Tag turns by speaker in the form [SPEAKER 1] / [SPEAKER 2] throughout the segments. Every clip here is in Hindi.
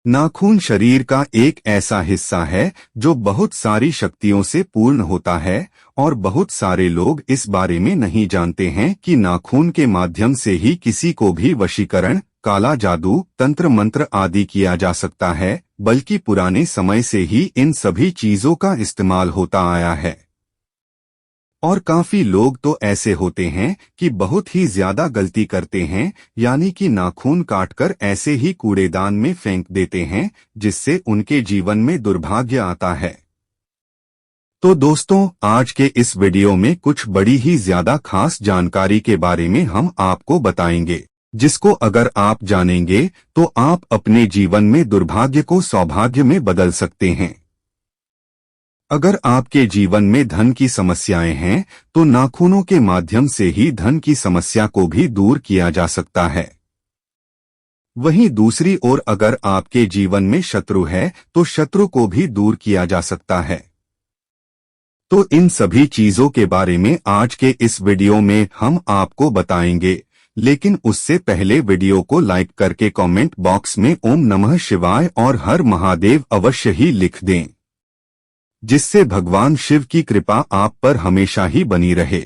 [SPEAKER 1] नाखून शरीर का एक ऐसा हिस्सा है जो बहुत सारी शक्तियों से पूर्ण होता है और बहुत सारे लोग इस बारे में नहीं जानते हैं कि नाखून के माध्यम से ही किसी को भी वशीकरण, काला जादू, तंत्र मंत्र आदि किया जा सकता है, बल्कि पुराने समय से ही इन सभी चीजों का इस्तेमाल होता आया है। और काफी लोग तो ऐसे होते हैं कि बहुत ही ज्यादा गलती करते हैं, यानी कि नाखून काटकर ऐसे ही कूड़ेदान में फेंक देते हैं, जिससे उनके जीवन में दुर्भाग्य आता है। तो दोस्तों, आज के इस वीडियो में कुछ बड़ी ही ज्यादा खास जानकारी के बारे में हम आपको बताएंगे, जिसको अगर आप जानेंगे तो आप अपने जीवन में दुर्भाग्य को सौभाग्य में बदल सकते हैं। अगर आपके जीवन में धन की समस्याएं हैं तो नाखूनों के माध्यम से ही धन की समस्या को भी दूर किया जा सकता है। वहीं दूसरी ओर अगर आपके जीवन में शत्रु है तो शत्रु को भी दूर किया जा सकता है। तो इन सभी चीजों के बारे में आज के इस वीडियो में हम आपको बताएंगे, लेकिन उससे पहले वीडियो को लाइक करके कमेंट बॉक्स में ओम नमः शिवाय और हर महादेव अवश्य ही लिख दें, जिससे भगवान शिव की कृपा आप पर हमेशा ही बनी रहे।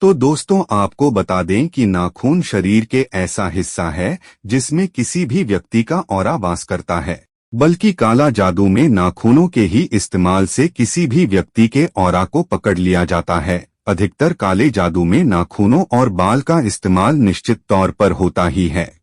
[SPEAKER 1] तो दोस्तों, आपको बता दें कि नाखून शरीर के ऐसा हिस्सा है जिसमें किसी भी व्यक्ति का ऑरा वास करता है, बल्कि काला जादू में नाखूनों के ही इस्तेमाल से किसी भी व्यक्ति के ऑरा को पकड़ लिया जाता है। अधिकतर काले जादू में नाखूनों और बाल का इस्तेमाल निश्चित तौर पर होता ही है।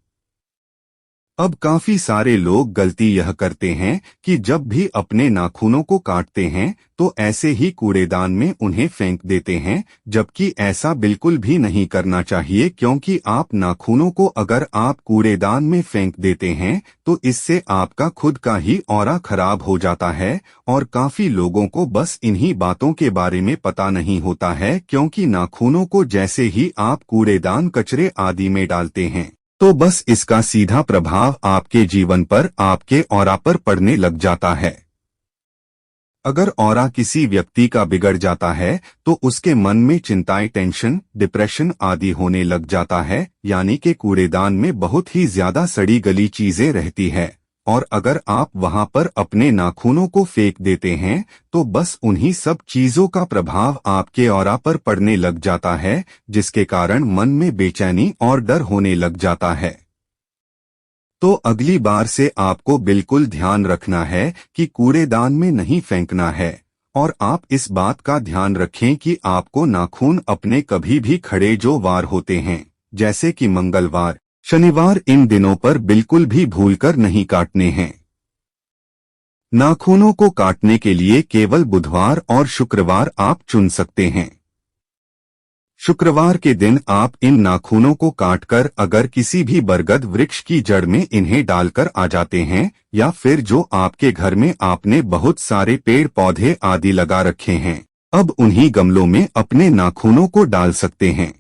[SPEAKER 1] अब काफी सारे लोग गलती यह करते हैं कि जब भी अपने नाखूनों को काटते हैं तो ऐसे ही कूड़ेदान में उन्हें फेंक देते हैं, जबकि ऐसा बिल्कुल भी नहीं करना चाहिए, क्योंकि आप नाखूनों को अगर आप कूड़ेदान में फेंक देते हैं तो इससे आपका खुद का ही ऑरा खराब हो जाता है। और काफी लोगों को बस इन्हीं बातों के बारे में पता नहीं होता है, क्योंकि नाखूनों को जैसे ही आप कूड़ेदान, कचरे आदि में डालते हैं तो बस इसका सीधा प्रभाव आपके जीवन पर, आपके ऑरा पर पड़ने लग जाता है। अगर ऑरा किसी व्यक्ति का बिगड़ जाता है तो उसके मन में चिंताएं, टेंशन, डिप्रेशन आदि होने लग जाता है, यानी कि कूड़ेदान में बहुत ही ज्यादा सड़ी गली चीजें रहती है। और अगर आप वहां पर अपने नाखूनों को फेंक देते हैं तो बस उन्हीं सब चीजों का प्रभाव आपके ऑरा पर पड़ने लग जाता है, जिसके कारण मन में बेचैनी और डर होने लग जाता है। तो अगली बार से आपको बिल्कुल ध्यान रखना है कि कूड़ेदान में नहीं फेंकना है। और आप इस बात का ध्यान रखें कि आपको नाखून अपने कभी भी खड़े जो वार होते हैं, जैसे कि मंगलवार, शनिवार, इन दिनों पर बिल्कुल भी भूलकर नहीं काटने हैं। नाखूनों को काटने के लिए केवल बुधवार और शुक्रवार आप चुन सकते हैं। शुक्रवार के दिन आप इन नाखूनों को काटकर अगर किसी भी बरगद वृक्ष की जड़ में इन्हें डालकर आ जाते हैं, या फिर जो आपके घर में आपने बहुत सारे पेड़ पौधे आदि लगा रखे हैं, अब उन्हीं गमलों में अपने नाखूनों को डाल सकते हैं।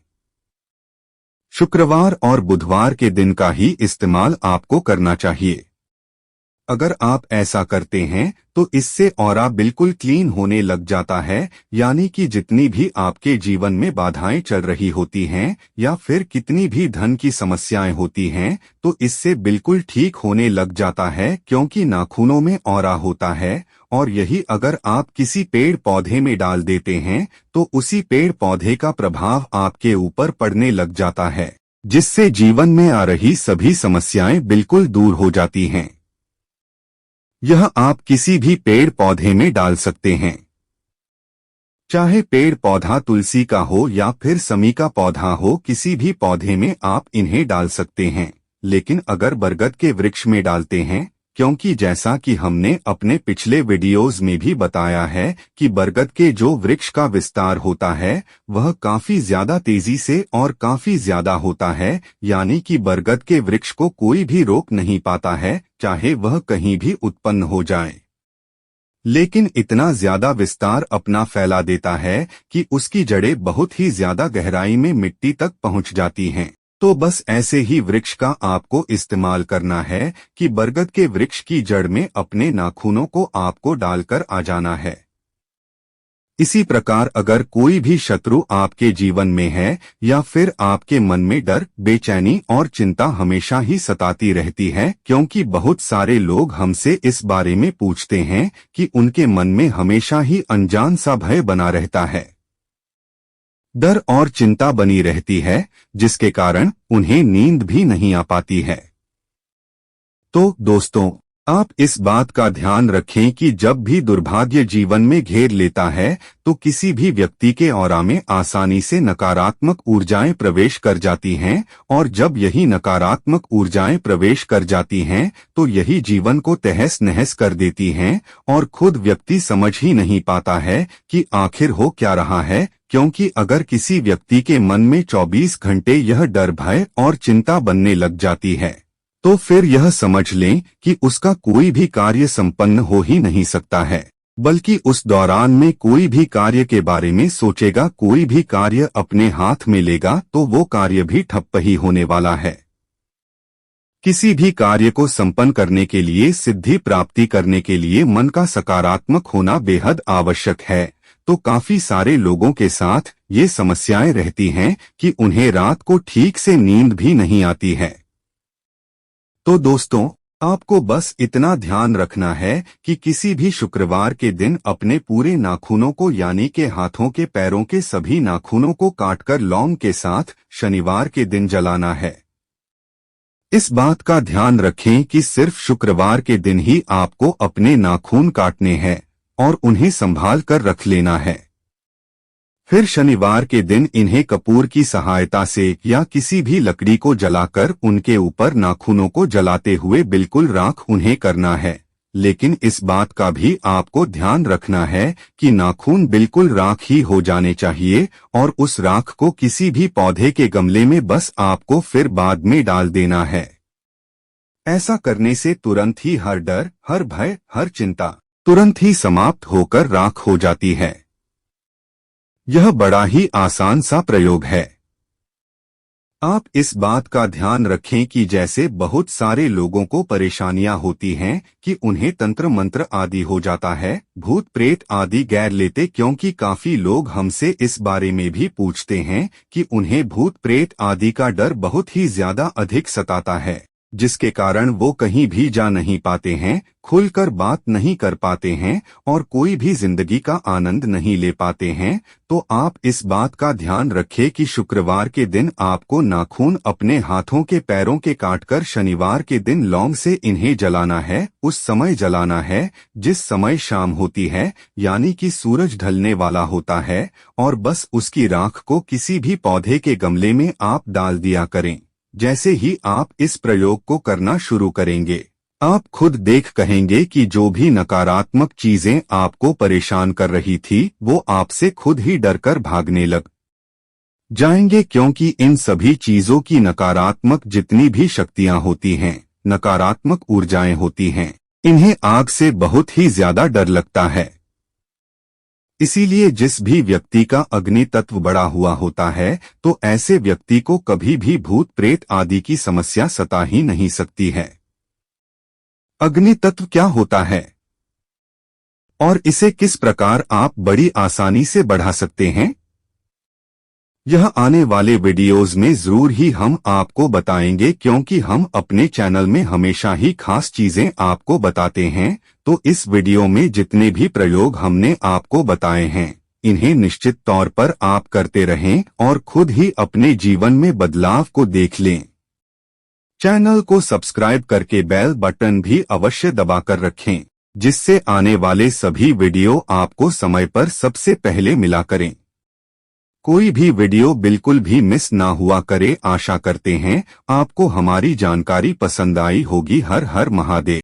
[SPEAKER 1] शुक्रवार और बुधवार के दिन का ही इस्तेमाल आपको करना चाहिए। अगर आप ऐसा करते हैं तो इससे ऑरा बिल्कुल क्लीन होने लग जाता है, यानी कि जितनी भी आपके जीवन में बाधाएं चल रही होती हैं या फिर कितनी भी धन की समस्याएं होती हैं तो इससे बिल्कुल ठीक होने लग जाता है, क्योंकि नाखूनों में ऑरा होता है। और यही अगर आप किसी पेड़ पौधे में डाल देते हैं तो उसी पेड़ पौधे का प्रभाव आपके ऊपर पड़ने लग जाता है, जिससे जीवन में आ रही सभी समस्याएं बिल्कुल दूर हो जाती हैं। यह आप किसी भी पेड़ पौधे में डाल सकते हैं, चाहे पेड़ पौधा तुलसी का हो या फिर समी का पौधा हो, किसी भी पौधे में आप इन्हें डाल सकते हैं। लेकिन अगर बरगद के वृक्ष में डालते हैं, क्योंकि जैसा कि हमने अपने पिछले वीडियोज में भी बताया है कि बरगद के जो वृक्ष का विस्तार होता है वह काफी ज्यादा तेजी से और काफी ज्यादा होता है, यानी कि बरगद के वृक्ष को कोई भी रोक नहीं पाता है, चाहे वह कहीं भी उत्पन्न हो जाए। लेकिन इतना ज्यादा विस्तार अपना फैला देता है कि उसकी जड़ें बहुत ही ज्यादा गहराई में मिट्टी तक पहुंच जाती हैं। तो बस ऐसे ही वृक्ष का आपको इस्तेमाल करना है कि बरगद के वृक्ष की जड़ में अपने नाखूनों को आपको डालकर आ जाना है। इसी प्रकार अगर कोई भी शत्रु आपके जीवन में है या फिर आपके मन में डर, बेचैनी और चिंता हमेशा ही सताती रहती है, क्योंकि बहुत सारे लोग हमसे इस बारे में पूछते हैं कि उनके मन में हमेशा ही अनजान सा भय बना रहता है, डर और चिंता बनी रहती है, जिसके कारण उन्हें नींद भी नहीं आ पाती है। तो दोस्तों, आप इस बात का ध्यान रखें कि जब भी दुर्भाग्य जीवन में घेर लेता है तो किसी भी व्यक्ति के ऑरा में आसानी से नकारात्मक ऊर्जाएं प्रवेश कर जाती हैं, और जब यही नकारात्मक ऊर्जाएं प्रवेश कर जाती हैं तो यही जीवन को तहस नहस कर देती हैं, और खुद व्यक्ति समझ ही नहीं पाता है कि आखिर हो क्या रहा है, क्योंकि अगर किसी व्यक्ति के मन में 24 घंटे यह डर, भय और चिंता बनने लग जाती है तो फिर यह समझ लें कि उसका कोई भी कार्य संपन्न हो ही नहीं सकता है, बल्कि उस दौरान में कोई भी कार्य के बारे में सोचेगा, कोई भी कार्य अपने हाथ में लेगा तो वो कार्य भी ठप्प ही होने वाला है। किसी भी कार्य को संपन्न करने के लिए, सिद्धि प्राप्ति करने के लिए मन का सकारात्मक होना बेहद आवश्यक है। तो काफी सारे लोगों के साथ ये समस्याएं रहती हैं कि उन्हें रात को ठीक से नींद भी नहीं आती है। तो दोस्तों, आपको बस इतना ध्यान रखना है कि किसी भी शुक्रवार के दिन अपने पूरे नाखूनों को, यानी के हाथों के पैरों के सभी नाखूनों को काटकर लौंग के साथ शनिवार के दिन जलाना है। इस बात का ध्यान रखें कि सिर्फ शुक्रवार के दिन ही आपको अपने नाखून काटने हैं और उन्हें संभाल कर रख लेना है। फिर शनिवार के दिन इन्हें कपूर की सहायता से या किसी भी लकड़ी को जलाकर उनके ऊपर नाखूनों को जलाते हुए बिल्कुल राख उन्हें करना है। लेकिन इस बात का भी आपको ध्यान रखना है कि नाखून बिल्कुल राख ही हो जाने चाहिए, और उस राख को किसी भी पौधे के गमले में बस आपको फिर बाद में डाल देना है। ऐसा करने से तुरंत ही हर डर, हर भय, हर चिंता तुरंत ही समाप्त होकर राख हो जाती है। यह बड़ा ही आसान सा प्रयोग है। आप इस बात का ध्यान रखें कि जैसे बहुत सारे लोगों को परेशानियां होती हैं कि उन्हें तंत्र मंत्र आदि हो जाता है, भूत प्रेत आदि गैर लेते, क्योंकि काफी लोग हमसे इस बारे में भी पूछते हैं कि उन्हें भूत प्रेत आदि का डर बहुत ही ज्यादा अधिक सताता है, जिसके कारण वो कहीं भी जा नहीं पाते हैं, खुलकर बात नहीं कर पाते हैं और कोई भी जिंदगी का आनंद नहीं ले पाते हैं। तो आप इस बात का ध्यान रखें कि शुक्रवार के दिन आपको नाखून अपने हाथों के पैरों के काटकर शनिवार के दिन लौंग से इन्हें जलाना है। उस समय जलाना है जिस समय शाम होती है, यानी कि सूरज ढलने वाला होता है, और बस उसकी राख को किसी भी पौधे के गमले में आप डाल दिया करें। जैसे ही आप इस प्रयोग को करना शुरू करेंगे, आप खुद देख कहेंगे कि जो भी नकारात्मक चीजें आपको परेशान कर रही थी वो आपसे खुद ही डरकर भागने लग जाएंगे, क्योंकि इन सभी चीजों की नकारात्मक जितनी भी शक्तियां होती हैं, नकारात्मक ऊर्जाएं होती हैं, इन्हें आग से बहुत ही ज्यादा डर लगता है। इसीलिए जिस भी व्यक्ति का अग्नि तत्व बढ़ा हुआ होता है तो ऐसे व्यक्ति को कभी भी भूत प्रेत आदि की समस्या सता ही नहीं सकती है। अग्नि तत्व क्या होता है और इसे किस प्रकार आप बड़ी आसानी से बढ़ा सकते हैं, यह आने वाले वीडियोस में जरूर ही हम आपको बताएंगे, क्योंकि हम अपने चैनल में हमेशा ही खास चीजें आपको बताते हैं। तो इस वीडियो में जितने भी प्रयोग हमने आपको बताए हैं, इन्हें निश्चित तौर पर आप करते रहें और खुद ही अपने जीवन में बदलाव को देख लें। चैनल को सब्सक्राइब करके बेल बटन भी अवश्य दबाकर रखें, जिससे आने वाले सभी वीडियो आपको समय पर सबसे पहले मिला करें। कोई भी वीडियो बिल्कुल भी मिस ना हुआ करे। आशा करते हैं आपको हमारी जानकारी पसंद आई होगी। हर हर महादेव।